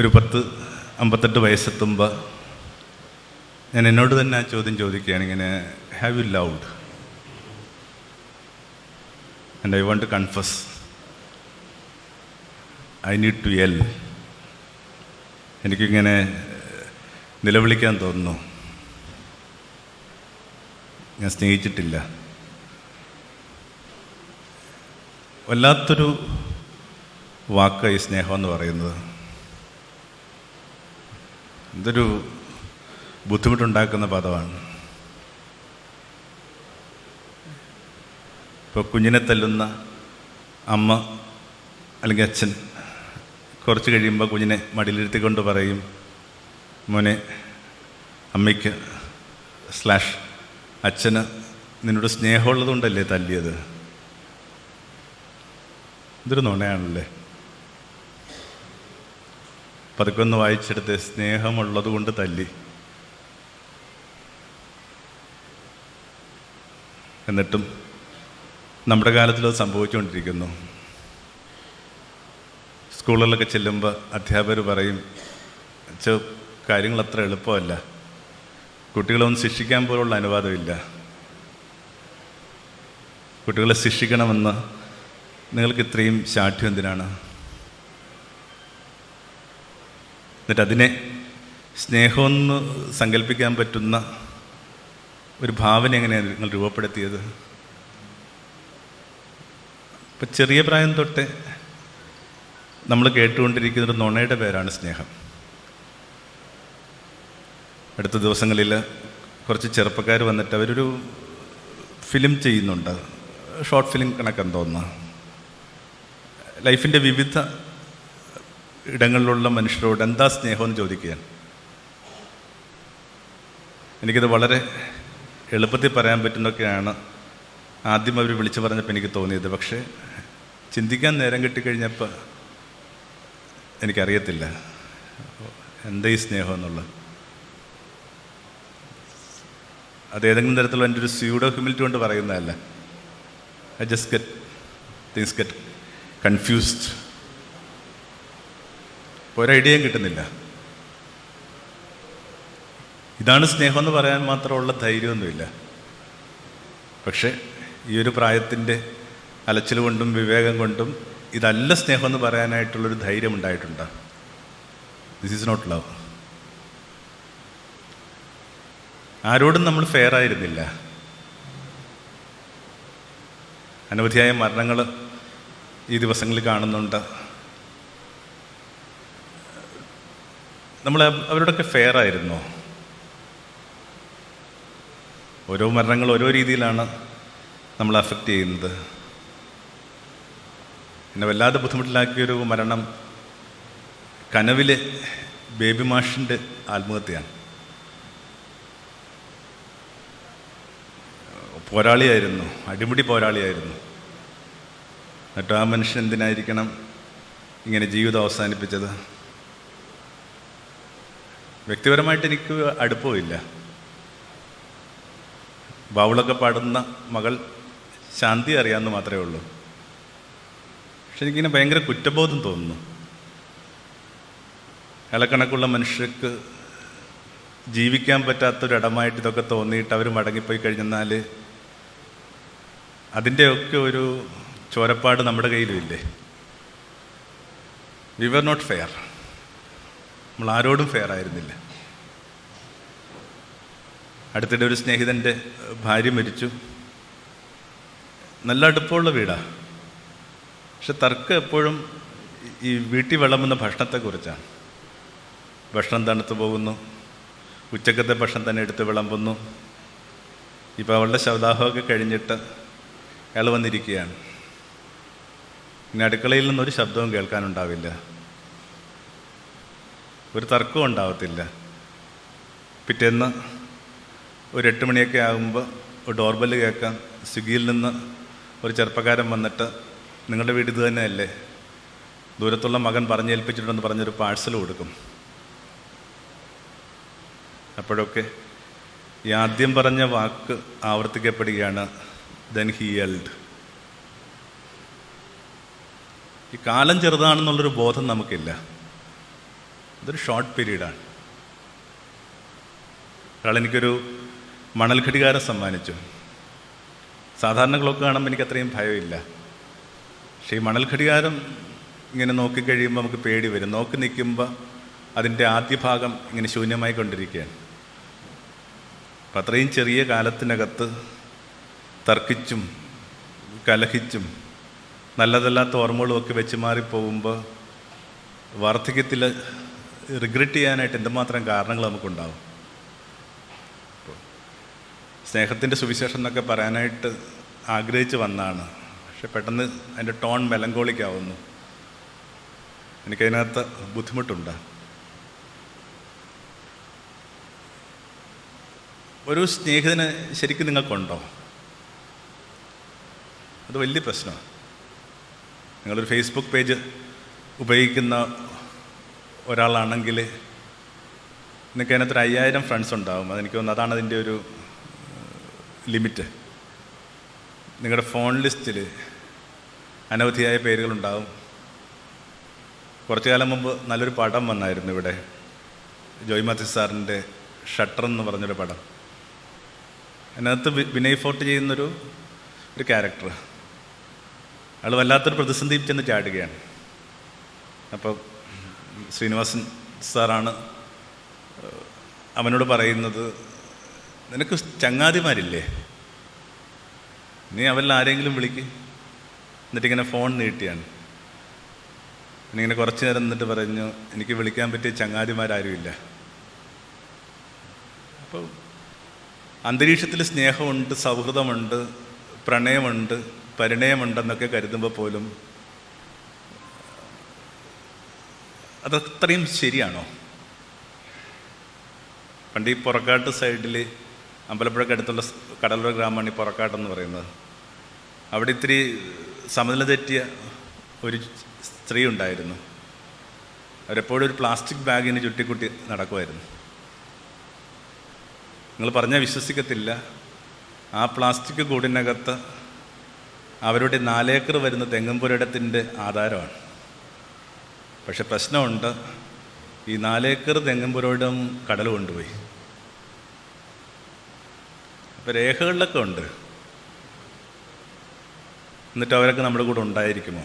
ഒരു 58 വയസ്സെത്തുമ്പോൾ ഞാൻ എന്നോട് തന്നെ ആ ചോദ്യം ചോദിക്കുകയാണ്, ഇങ്ങനെ have you loved? And I want to confess, I need to yell. എനിക്കിങ്ങനെ നിലവിളിക്കാൻ തോന്നുന്നു, ഞാൻ സ്നേഹിച്ചിട്ടില്ല. വല്ലാത്തൊരു വാക്കായി സ്നേഹം എന്ന് പറയുന്നത്. എന്തൊരു ബുദ്ധിമുട്ടുണ്ടാക്കുന്ന പദമാണ്. ഇപ്പോൾ കുഞ്ഞിനെ തല്ലുന്ന അമ്മ അല്ലെങ്കിൽ അച്ഛൻ കുറച്ച് കഴിയുമ്പോൾ കുഞ്ഞിനെ മടിയിലിരുത്തിക്കൊണ്ട് പറയും, മോനെ, അമ്മയ്ക്ക് / അച്ഛന് നിന്നോട് സ്നേഹമുള്ളതുകൊണ്ടല്ലേ തല്ലിയത്. ഇതൊരു നുണയാണല്ലേ. പതുക്കെ ഒന്ന് വായിച്ചെടുത്ത്, സ്നേഹമുള്ളത് കൊണ്ട് തല്ലി. എന്നിട്ടും നമ്മുടെ കാലത്തിലത് സംഭവിച്ചുകൊണ്ടിരിക്കുന്നു. സ്കൂളുകളിലൊക്കെ ചെല്ലുമ്പോൾ അധ്യാപകർ പറയും, കാര്യങ്ങൾ അത്ര എളുപ്പമല്ല, കുട്ടികളൊന്നും ശിക്ഷിക്കാൻ പോലുള്ള അനുവാദമില്ല. കുട്ടികളെ ശിക്ഷിക്കണമെന്ന് നിങ്ങൾക്ക് ഇത്രയും ശാഠ്യം എന്തിനാണ്? എന്നിട്ട് അതിനെ സ്നേഹമെന്ന് സങ്കല്പിക്കാൻ പറ്റുന്ന ഒരു ഭാവന എങ്ങനെയാണ് നിങ്ങൾ രൂപപ്പെടുത്തിയത്? ഇപ്പം ചെറിയ പ്രായം തൊട്ടേ നമ്മൾ കേട്ടുകൊണ്ടിരിക്കുന്ന ഒരു നുണയുടെ പേരാണ് സ്നേഹം. അടുത്ത ദിവസങ്ങളിൽ കുറച്ച് ചെറുപ്പക്കാർ വന്നിട്ട് അവരൊരു ഫിലിം ചെയ്യുന്നുണ്ട്, ഷോർട്ട് ഫിലിം കണക്കെന്ന് തോന്നുന്നു. ലൈഫിൻ്റെ വിവിധ ഇടങ്ങളിലുള്ള മനുഷ്യരോട് എന്താ സ്നേഹമെന്ന് ചോദിക്കുകയാണ്. എനിക്കത് വളരെ എളുപ്പത്തിൽ പറയാൻ പറ്റുന്നൊക്കെയാണ് ആദ്യം അവർ വിളിച്ചു പറഞ്ഞപ്പോൾ എനിക്ക് തോന്നിയത്. പക്ഷേ ചിന്തിക്കാൻ നേരം കിട്ടിക്കഴിഞ്ഞപ്പോൾ എനിക്കറിയത്തില്ല എന്താ ഈ സ്നേഹം എന്നുള്ളത്. അതേതെങ്കിലും തരത്തിലുള്ള എൻ്റെ ഒരു സ്യൂഡോ ഹ്യൂമിലിറ്റി കൊണ്ട് പറയുന്നതല്ല. I just get things get confused. ഒരൈഡിയയും കിട്ടുന്നില്ല. ഇതാണ് സ്നേഹം എന്ന് പറയാൻ മാത്രമുള്ള ധൈര്യമൊന്നുമില്ല. പക്ഷേ ഈ ഒരു പ്രായത്തിൻ്റെ അലച്ചിൽ കൊണ്ടും വിവേകം കൊണ്ടും ഇതല്ല സ്നേഹം എന്ന് പറയാനായിട്ടുള്ളൊരു ധൈര്യം ഉണ്ടായിട്ടുണ്ട്. This is not love. ആരോടും നമ്മൾ ഫെയർ ആയിരുന്നില്ല. അനവധിയായ മരണങ്ങൾ ഈ ദിവസങ്ങളിൽ കാണുന്നുണ്ട്. നമ്മൾ അവരോടൊക്കെ ഫെയർ ആയിരുന്നോ? ഓരോ മരണങ്ങൾ ഓരോ രീതിയിലാണ് നമ്മൾ അഫക്റ്റ് ചെയ്യുന്നത്. എന്നെ വല്ലാതെ ബുദ്ധിമുട്ടിലാക്കിയൊരു മരണം കനവിലെ ബേബി മാഷിൻ്റെ ആത്മഹത്യയാണ്. പോരാളിയായിരുന്നു, അടിമുടി പോരാളിയായിരുന്നു. എന്നിട്ട് ആ മനുഷ്യൻ എന്തിനായിരിക്കണം ഇങ്ങനെ ജീവിതം അവസാനിപ്പിച്ചത്? വ്യക്തിപരമായിട്ട് എനിക്ക് അടുപ്പമില്ല. ബാവുളൊക്കെ പാടുന്ന മകൾ ശാന്തി അറിയാമെന്ന് മാത്രമേ ഉള്ളൂ. പക്ഷെ എനിക്കിങ്ങനെ ഭയങ്കര കുറ്റബോധം തോന്നുന്നു. ഇളക്കണക്കുള്ള മനുഷ്യർക്ക് ജീവിക്കാൻ പറ്റാത്തൊരിടമായിട്ട് ഇതൊക്കെ തോന്നിയിട്ട് അവർ മടങ്ങിപ്പോയി കഴിഞ്ഞെന്നാൽ അതിൻ്റെയൊക്കെ ഒരു ചോരപ്പാട് നമ്മുടെ കയ്യിലും ഇല്ലേ? We were not fair. നമ്മൾ ആരോടും ഫെയർ ആയിരുന്നില്ല. അടുത്തിടെ ഒരു സ്നേഹിതൻ്റെ ഭാര്യ മരിച്ചു. നല്ല അടുപ്പമുള്ള വീടാണ്. പക്ഷെ തർക്കം എപ്പോഴും ഈ വീട്ടിൽ വിളമ്പുന്ന ഭക്ഷണത്തെക്കുറിച്ചാണ്. ഭക്ഷണം തണുത്തു പോകുന്നു, ഉച്ചക്കത്തെ ഭക്ഷണം തന്നെ എടുത്ത് വിളമ്പുന്നു. ഇപ്പോൾ അവളുടെ ശവദാഹമൊക്കെ കഴിഞ്ഞിട്ട് അയാൾ വന്നിരിക്കുകയാണ്. ഇനി അടുക്കളയിൽ നിന്നൊരു ശബ്ദവും കേൾക്കാനുണ്ടാവില്ല, ഒരു തർക്കവും ഉണ്ടാവത്തില്ല. പിറ്റേന്ന് ഒരു 8 മണിയൊക്കെ ആകുമ്പോൾ ഒരു ഡോർബെല്ല് കേൾക്കാം. സ്വിഗ്ഗിയിൽ നിന്ന് ഒരു ചെറുപ്പക്കാരൻ വന്നിട്ട്, നിങ്ങളുടെ വീട് ഇത് തന്നെയല്ലേ, ദൂരത്തുള്ള മകൻ പറഞ്ഞേൽപ്പിച്ചിട്ടുണ്ടെന്ന് പറഞ്ഞൊരു പാഴ്സൽ കൊടുക്കും. അപ്പോഴൊക്കെ ഈ ആദ്യം പറഞ്ഞ വാക്ക് ആവർത്തിക്കപ്പെടുകയാണ്, ദെൻ ഹി യെൽഡ്. ഈ കാലം ചെറുതാണെന്നുള്ളൊരു ബോധം നമുക്കില്ല. ഇതൊരു ഷോർട്ട് പീരീഡാണ്. ഒരാൾ എനിക്കൊരു മണൽ ഘടികാരം സമ്മാനിച്ചു. സാധാരണ ക്ലോക്ക് കാണുമ്പോൾ എനിക്ക് അത്രയും ഭയമില്ല. പക്ഷേ ഈ മണൽ ഘടികാരം ഇങ്ങനെ നോക്കിക്കഴിയുമ്പോൾ നമുക്ക് പേടി വരും. നോക്കി നിൽക്കുമ്പോൾ അതിൻ്റെ ആദ്യ ഭാഗം ഇങ്ങനെ ശൂന്യമായി കൊണ്ടിരിക്കുകയാണ്. അപ്പം അത്രയും ചെറിയ കാലത്തിനകത്ത് തർക്കിച്ചും കലഹിച്ചും നല്ലതല്ലാത്ത ഓർമ്മകളും ഒക്കെ വെച്ച് മാറിപ്പോകുമ്പോൾ വാർദ്ധക്യത്തിൽ റിഗ്രറ്റ് ചെയ്യാനായിട്ട് എന്തുമാത്രം കാരണങ്ങൾ നമുക്കുണ്ടാവും. സ്നേഹത്തിൻ്റെ സുവിശേഷം എന്നൊക്കെ പറയാനായിട്ട് ആഗ്രഹിച്ച് വന്നതാണ്. പക്ഷെ പെട്ടെന്ന് അതിൻ്റെ ടോൺ മെലങ്കോളിക്കാവുന്നു. എനിക്കതിനകത്ത് ബുദ്ധിമുട്ടുണ്ട്. ഒരു സ്നേഹിതന് ശരിക്കും നിങ്ങൾക്കുണ്ടോ? അത് വലിയ പ്രശ്നമാണ്. നിങ്ങളൊരു ഫേസ്ബുക്ക് പേജ് ഉപയോഗിക്കുന്ന ഒരാളാണെങ്കിൽ നിങ്ങൾക്ക് അതിനകത്തൊരു 5000 ഫ്രണ്ട്സ് ഉണ്ടാവും. അതെനിക്ക് തോന്നുന്നു അതാണ് അതിൻ്റെ ഒരു ലിമിറ്റ്. നിങ്ങളുടെ ഫോൺ ലിസ്റ്റിൽ അനവധിയായ പേരുകളുണ്ടാവും. കുറച്ചു കാലം മുമ്പ് നല്ലൊരു പടം വന്നായിരുന്നു ഇവിടെ, ജോയ് മാത്യു സാറിൻ്റെ ഷട്ടർ എന്ന് പറഞ്ഞൊരു പടം. അതിനകത്ത് വിനയ് ഫോർട്ട് ചെയ്യുന്നൊരു ക്യാരക്ടർ, അയാൾ വല്ലാത്തൊരു പ്രതിസന്ധി ചെന്ന് ചാടുകയാണ്. അപ്പോൾ ശ്രീനിവാസൻ സാറാണ് അവനോട് പറയുന്നത്, നിനക്ക് ചങ്ങാതിമാരില്ലേ, നീ അവരിൽ ആരെങ്കിലും വിളിക്ക്. എന്നിട്ടിങ്ങനെ ഫോൺ നീട്ടിയാണ്. എന്നിങ്ങനെ കുറച്ച് നേരം എന്നിട്ട് പറഞ്ഞു, എനിക്ക് വിളിക്കാൻ പറ്റിയ ചങ്ങാതിമാരാരുമില്ല. അപ്പോൾ അന്തരീക്ഷത്തിൽ സ്നേഹമുണ്ട്, സൗഹൃദമുണ്ട്, പ്രണയമുണ്ട്, പരിണയമുണ്ടെന്നൊക്കെ കരുതുമ്പോൾ പോലും അതത്രയും ശരിയാണോ? പണ്ട് ഈ പുറക്കാട്ട് സൈഡിൽ അമ്പലപ്പുഴയ്ക്ക് അടുത്തുള്ള കടലോര ഗ്രാമമാണ് ഈ പുറക്കാട്ടെന്ന് പറയുന്നത്. അവിടെ ഇത്തിരി സമനില തെറ്റിയ ഒരു സ്ത്രീ ഉണ്ടായിരുന്നു. അവരെപ്പോഴും ഒരു പ്ലാസ്റ്റിക് ബാഗിന് ചുട്ടിക്കുട്ടി നടക്കുമായിരുന്നു. നിങ്ങൾ പറഞ്ഞാൽ വിശ്വസിക്കത്തില്ല, ആ പ്ലാസ്റ്റിക് കൂടിനകത്ത് അവരുടെ 4 ഏക്കർ വരുന്ന തെങ്ങുംപുരയിടത്തിൻ്റെ ആധാരമാണ്. പക്ഷെ പ്രശ്നമുണ്ട്, ഈ 4 ഏക്കർ തെങ്ങുംപുരയിടം കടൽ കൊണ്ടുപോയി. അപ്പോൾ രേഖകളിലൊക്കെ ഉണ്ട്. എന്നിട്ട് അവരൊക്കെ നമ്മുടെ കൂടെ ഉണ്ടായിരിക്കുമോ?